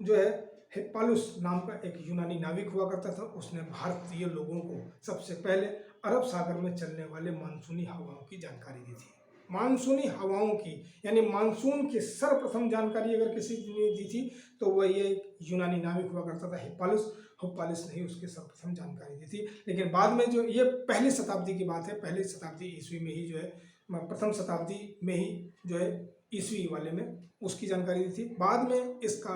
जो है हिप्पालुस नाम का एक यूनानी नाविक हुआ करता था। उसने भारतीय लोगों को सबसे पहले अरब सागर में चलने वाले मानसूनी हवाओं की जानकारी दी थी। मानसूनी हवाओं की, यानी मानसून की सर्वप्रथम जानकारी अगर किसी ने दी थी तो वह ये यूनानी नाविक हुआ करता था हिप्पालुस ने ही उसकी सर्वप्रथम जानकारी दी थी। लेकिन बाद में जो ये पहली शताब्दी की बात है, पहली शताब्दी ईस्वी में ही जो है, प्रथम शताब्दी में ही जो है ईस्वी वाले में उसकी जानकारी दी थी। बाद में इसका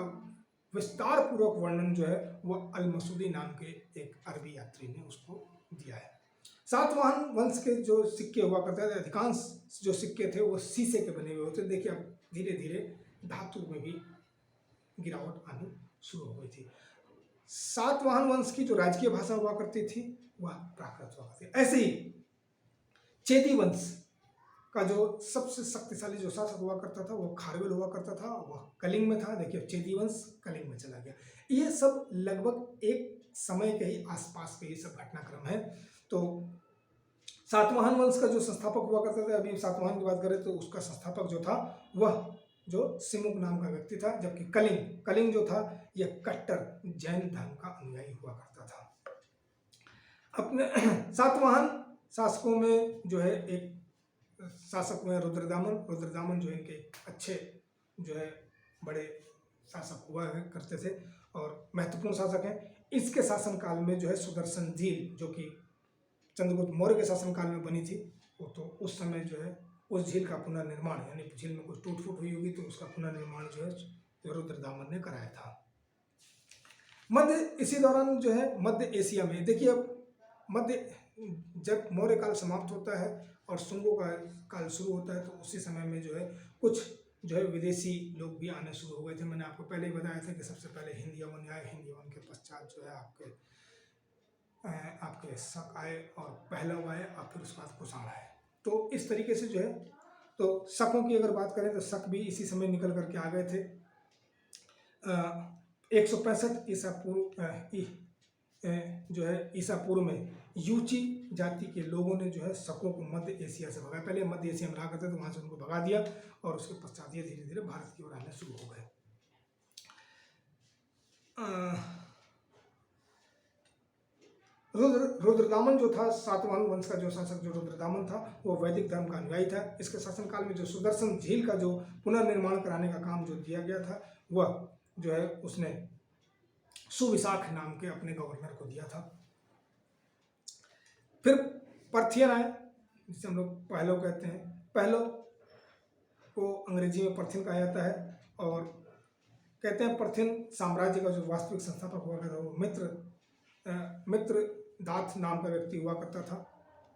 विस्तार पूर्वक वर्णन जो है वह अल मसूदी नाम के एक अरबी यात्री ने उसको दिया है। सातवाहन वंश के जो सिक्के हुआ करते थे, अधिकांश जो सिक्के थे वो शीशे के बने हुए होते। देखिए अब धीरे धीरे धातु में भी गिरावट आनी शुरू हो गई थी। सातवाहन वंश की जो राजकीय भाषा हुआ करती थी वह प्राकृत हुआ करती थी। ऐसे ही चेदी वंश का जो सबसे शक्तिशाली जो शासक हुआ करता था वो खारवेल हुआ करता था, वह कलिंग में था। देखिए चेदी वंश कलिंग में चला गया। ये सब लगभग एक समय के ही आसपास के ही सब घटनाक्रम है। तो सातवाहन वंश का जो संस्थापक हुआ करता था, अभी सातवाहन की बात करें तो उसका संस्थापक जो था वह जो सिमुक नाम का व्यक्ति था। जबकि कलिंग जो था यह कट्टर जैन धर्म का अनुयायी हुआ करता था। अपने सातवाहन शासकों में जो है एक शासक हुए रुद्रदामन जो इनके अच्छे जो है बड़े शासक हुआ है करते थे और महत्वपूर्ण शासक हैं। इसके शासनकाल में जो है सुदर्शन झील, जो कि चंद्रगुप्त मौर्य के शासनकाल में बनी थी, वो तो उस समय जो है उस झील का पुनर्निर्माण, यानी झील में कुछ टूट फूट हुई होगी तो उसका पुनर्निर्माण जो है रुद्रदामन ने कराया था। इसी दौरान जो है मध्य एशिया में, देखिए अब जब मौर्य काल समाप्त होता है और शुंगों का काल शुरू होता है तो उसी समय में जो है कुछ जो है विदेशी लोग भी आने शुरू हो गए थे। मैंने आपको पहले ही बताया था कि सबसे पहले हिंद यवन आए, हिंद यवन के पश्चात जो है आपके शक आए और पहलव आए और फिर उसके बाद कुषाण आए। तो इस तरीके से जो है तो शकों की अगर बात करें तो शक भी इसी समय निकल करके आ गए थे। 165 ईसा पूर्व जो है ईसा पूर्व में यूची जाति के लोगों ने जो है शकों को मध्य एशिया से भगाया। पहले मध्य एशिया में रहा करते थे, वहाँ से उनको भगा दिया और उसके पश्चात ये धीरे धीरे भारत की ओर आने शुरू हो गए। रुद्रदामन जो था, सातवाहन वंश का जो शासक जो रुद्रदामन था, वो वैदिक धर्म का अनुयायी था। इसके शासनकाल में जो सुदर्शन झील का जो पुनर्निर्माण कराने का काम जो दिया गया था, वह जो है उसने सुविशाख नाम के अपने गवर्नर को दिया था। फिर पर्थियन आए, जिसे हम लोग पहलो कहते हैं। पहलो को अंग्रेजी में पर्थियन कहा जाता है और कहते हैं पर्थियन साम्राज्य का जो वास्तविक संस्थापक हुआ था वो मित्रदाथ नाम का व्यक्ति हुआ करता था।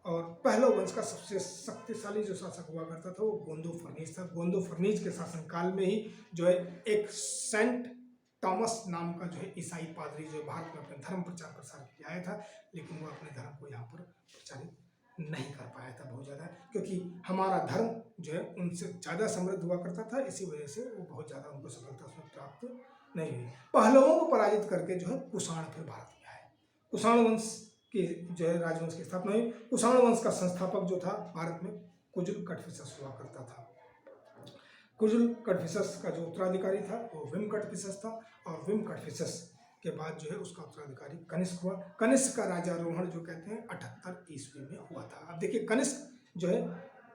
और पहलो वंश का सबसे शक्तिशाली जो शासक हुआ करता था वो गोंदो फर्नीज था। गोंदो फर्नीज के शासनकाल में ही जो है एक सेंट टॉमस नाम का जो है ईसाई पादरी जो भारत में अपने धर्म प्रचार प्रसार के लिए आया था, लेकिन वो अपने धर्म को यहाँ पर प्रचारित नहीं कर पाया था बहुत ज़्यादा, क्योंकि हमारा धर्म जो है उनसे ज़्यादा समृद्ध हुआ करता था। इसी वजह से वो बहुत ज़्यादा उनको सफलता उसमें प्राप्त नहीं हुई। पहलवों को पराजित करके जो है कुषाण फिर भारत में आए। कुषाण वंश की जो है राजवंश की स्थापना हुई। कुषाण वंश का संस्थापक जो था भारत में कुजुल कटफिसस हुआ करता था। कुजुल कटफिसस का जो उत्तराधिकारी था वो विम कटफिसस था और विम कटफिसस के बाद जो है उसका उत्तराधिकारी कनिष्क हुआ। कनिष्क का राजारोहण जो कहते हैं 78 ईस्वी में हुआ था। अब देखिए कनिष्क जो है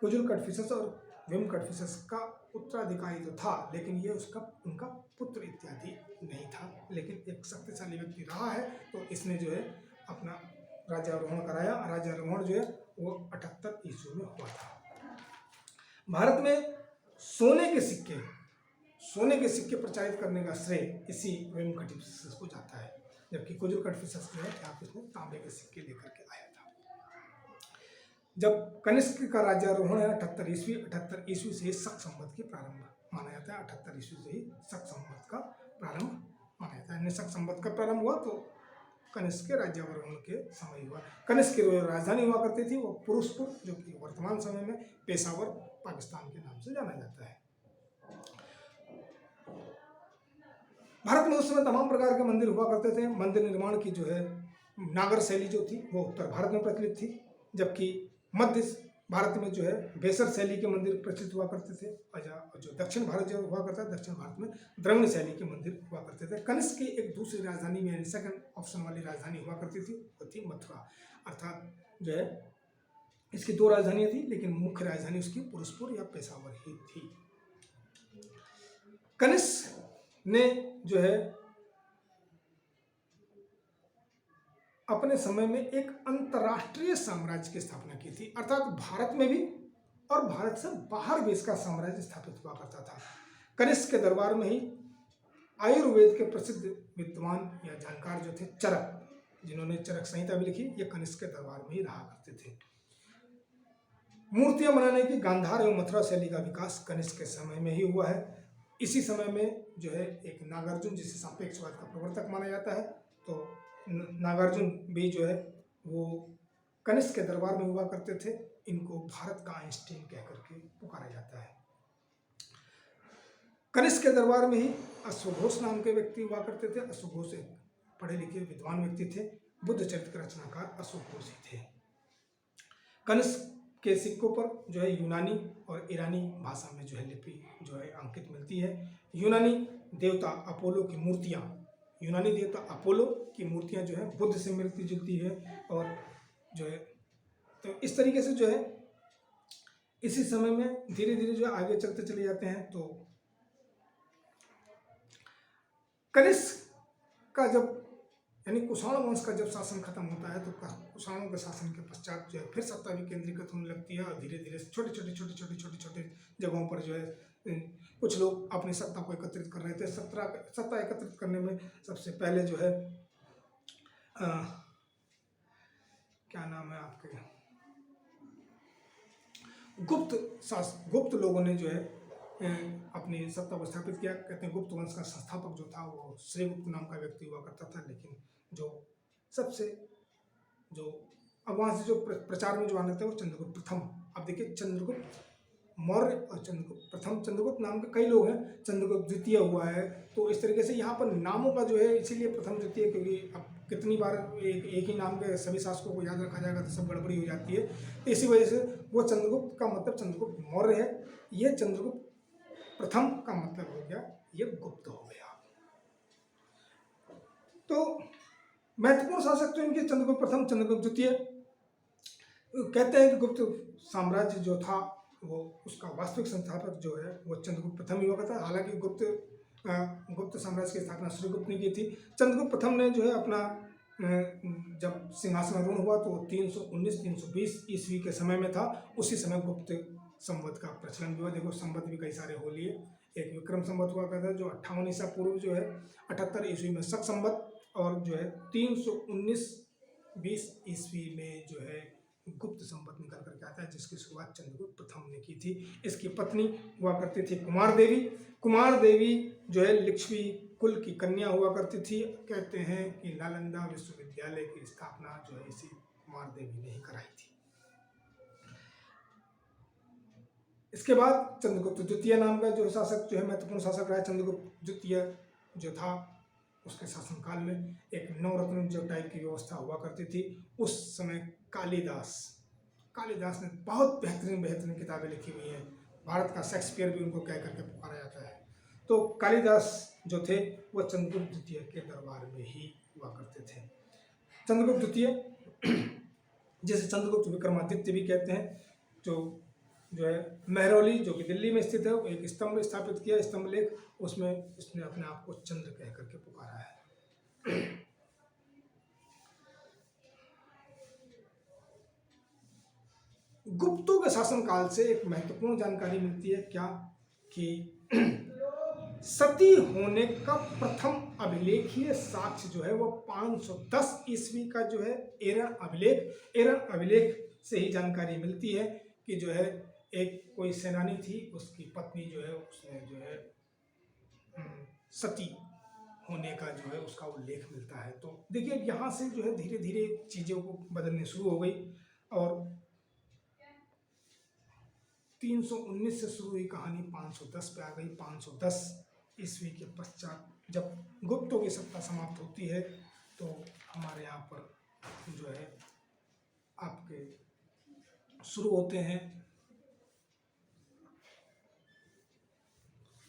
कुजुल कटफिसस और विम कटफिसस का उत्तराधिकारी तो था, लेकिन ये उनका पुत्र इत्यादि नहीं था, लेकिन एक शक्तिशाली व्यक्ति रहा है, तो इसने जो है अपना राज्यारोहण कराया। राज्यारोहण जो है वो 78 ईस्वी में हुआ था। भारत में सोने के सिक्के प्रचारित करने का श्रेय इसी विम कटफिसस को जाता है, जबकि कुजुल कटफिसस जो है यहाँ पे इसने तांबे के सिक्के लेकर के आया था। जब कनिष्क का राज्यारोहण है 78 ईस्वी से ही शक संवत के प्रारंभ माना जाता है। 78 ईस्वी से ही शक संवत का प्रारंभ माना जाता है। शक संवत का प्रारंभ हुआ तो कनिष्क के राज्यारोहण के समय हुआ। कनिष्क की राजधानी हुआ करती थी वो पुरुषपुर, जो कि वर्तमान समय में पेशावर पाकिस्तान के नाम से जाना जाता है। भारत में उस समय तमाम प्रकार के मंदिर हुआ करते थे। मंदिर निर्माण की जो है नागर शैली जो थी वो उत्तर भारत में प्रचलित थी, जबकि मध्य भारत में जो है बेसर शैली के मंदिर प्रचलित हुआ करते थे। और जो दक्षिण भारत जो हुआ करता है, दक्षिण भारत में द्रविड़ शैली के मंदिर हुआ करते थे। कनिष्क की एक दूसरी राजधानी में यानी सेकंड ऑप्शन वाली राजधानी हुआ करती थी, वो थी मथुरा। अर्थात जो है इसकी 2 राजधानियाँ थी, लेकिन मुख्य राजधानी उसकी पुरुषपुर या पेशावर ही थी। कनिष्क ने जो है अपने समय में एक अंतर्राष्ट्रीय साम्राज्य की स्थापना की थी, अर्थात भारत में भी और भारत से बाहर भी इसका साम्राज्य स्थापित हुआ करता था। कनिष्क के दरबार में ही आयुर्वेद के प्रसिद्ध विद्वान या जानकार जो थे चरक, जिन्होंने चरक संहिता भी लिखी, ये कनिष्क के दरबार में ही रहा करते थे। मूर्तियां बनाने की गांधार एवं मथुरा शैली का विकास कनिष्क के समय में ही हुआ है। इसी समय में जो है एक नागार्जुन, जिसे सापेक्षवाद का प्रवर्तक माना जाता है, तो नागार्जुन भी जो है वो कनिष्क के दरबार में हुआ करते थे। इनको भारत का आइंस्टीन कह करके पुकारा जाता है। कनिष्क के दरबार में ही अश्वघोष नाम के व्यक्ति हुआ करते थे। अश्वघोष एक पढ़े लिखे विद्वान व्यक्ति थे। बुद्ध चरित्र के रचनाकार अश्वघोष ही थे। कनिष्क के सिक्कों पर जो है यूनानी और ईरानी भाषा में जो है लिपि जो है अंकित मिलती है। यूनानी देवता अपोलो की मूर्तियां जो है बुद्ध से मिलती जुलती है, और जो है तो इस तरीके से जो है इसी समय में धीरे धीरे जो आगे चलते चले जाते हैं। तो कनिष्क का जब यानी कुषाण वंश का जब शासन खत्म होता है, तो कुषाणों के शासन के पश्चात जो है फिर सत्ता भी केंद्रीकृत होने लगती है, और धीरे धीरे छोटे जगहों पर जो है कुछ लोग अपनी सत्ता को एकत्रित कर रहे थे। सत्ता एकत्रित करने में सबसे पहले जो है क्या नाम है आपके, गुप्त लोगों ने जो है अपनी सत्ता को स्थापित किया। कहते हैं गुप्त वंश का संस्थापक जो था वो श्रीगुप्त नाम का व्यक्ति हुआ करता था, लेकिन जो सबसे जो अब वहाँ से जो प्रचार में जो आने थे वो चंद्रगुप्त प्रथम। अब देखिए चंद्रगुप्त मौर्य और चंद्रगुप्त प्रथम। चंद्रगुप्त नाम के कई लोग हैं, चंद्रगुप्त द्वितीय हुआ है। तो इस तरीके से यहाँ पर नामों का जो है इसीलिए प्रथम द्वितीय, क्योंकि अब कितनी बार एक ही नाम के सभी शासकों को याद रखा जाएगा तो सब गड़बड़ी हो जाती है। तो इसी वजह से वो चंद्रगुप्त का मतलब चंद्रगुप्त मौर्य है, ये चंद्रगुप्त प्रथम का मतलब हो गया ये गुप्त हो गया। तो महत्वपूर्ण शासक तो इनके चंद्रगुप्त प्रथम, चंद्रगुप्त द्वितीय। कहते हैं कि गुप्त साम्राज्य जो था वो उसका वास्तविक संस्थापक जो है वो चंद्रगुप्त प्रथम ही हुआ था। हालांकि गुप्त साम्राज्य की स्थापना श्रीगुप्त ने की थी। चंद्रगुप्त प्रथम ने जो है अपना जब सिंहासन हुआ तो 319-320 ईस्वी के समय में था। उसी समय गुप्त संवत का प्रचलन भी हुआ। देखो संवत भी कई सारे हो लिए, एक विक्रम संवत हुआ करता है जो 58 ईसा पूर्व जो है 78 ईस्वी में शक संवत, और जो है 319-20 ईस्वी में जो है गुप्त संवत निकल करके आता है, जिसकी शुरुआत चंद्रगुप्त प्रथम ने की थी। इसकी पत्नी हुआ करती थी कुमार देवी। कुमार देवी जो है लिच्छवी कुल की कन्या हुआ करती थी। कहते हैं कि नालंदा विश्वविद्यालय की स्थापना जो है इसी कुमार देवी ने ही कराई थी। इसके बाद चंद्रगुप्त द्वितीय नाम का जो शासक जो है महत्वपूर्ण शासक रहा। चंद्रगुप्त द्वितीय जो था उसके शासनकाल में एक नवरत्न जो टाइप की व्यवस्था हुआ करती थी। उस समय कालिदास ने बहुत बेहतरीन किताबें लिखी हुई हैं। भारत का शेक्सपियर भी उनको कह करके पुकारा जाता है। तो कालिदास जो थे वो चंद्रगुप्त द्वितीय के दरबार में ही हुआ करते थे। चंद्रगुप्त द्वितीय जिसे चंद्रगुप्त विक्रमादित्य भी कहते हैं, जो है महरौली जो कि दिल्ली में स्थित है, एक स्तंभ स्थापित किया, स्तंभ लेख, उसमें इसने अपने आप को चंद्र कह करके पुकारा है। गुप्तों के शासनकाल से एक महत्वपूर्ण जानकारी मिलती है क्या, कि सती होने का प्रथम अभिलेखीय साक्ष्य जो है वो 510 ईस्वी का जो है एरन अभिलेख से ही जानकारी मिलती है कि जो है एक कोई सेनानी थी, उसकी पत्नी जो है उसने जो है सती होने का जो है उसका उल्लेख मिलता है। तो देखिए यहाँ से जो है धीरे धीरे चीज़ों को बदलने शुरू हो गई, और 319 से शुरू हुई कहानी 510 पे आ गई। 510 ईस्वी के पश्चात जब गुप्तों की सत्ता समाप्त होती है तो हमारे यहाँ पर जो है आपके शुरू होते हैं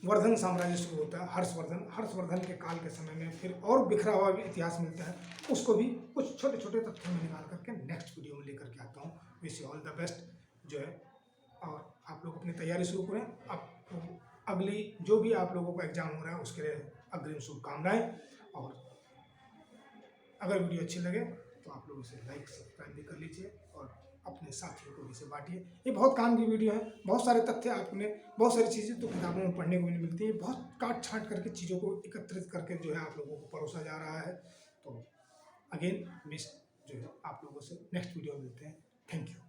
वर्धन साम्राज्य शुरू होता है। हर्षवर्धन के काल के समय में फिर और बिखरा हुआ भी इतिहास मिलता है। उसको भी कुछ छोटे छोटे तथ्यों में निकाल करके नेक्स्ट वीडियो में लेकर के आता हूँ। Wish you all the best जो है, और आप लोग अपनी तैयारी शुरू करें। अब अगली जो भी आप लोगों का एग्जाम हो रहा है उसके लिए अग्रिम शुभकामनाएं। और अगर वीडियो अच्छी लगे तो आप लोग इसे लाइक सब्सक्राइब भी कर लीजिए और अपने साथियों को इसे बांटिए। ये बहुत काम की वीडियो है, बहुत सारे तथ्य आपने, बहुत सारी चीज़ें तो किताबों में पढ़ने को नहीं मिलती है। बहुत काट छाँट करके चीज़ों को एकत्रित करके जो है आप लोगों को परोसा जा रहा है। तो अगेन विश जो है आप लोगों से नेक्स्ट वीडियो मिलते हैं। Thank you.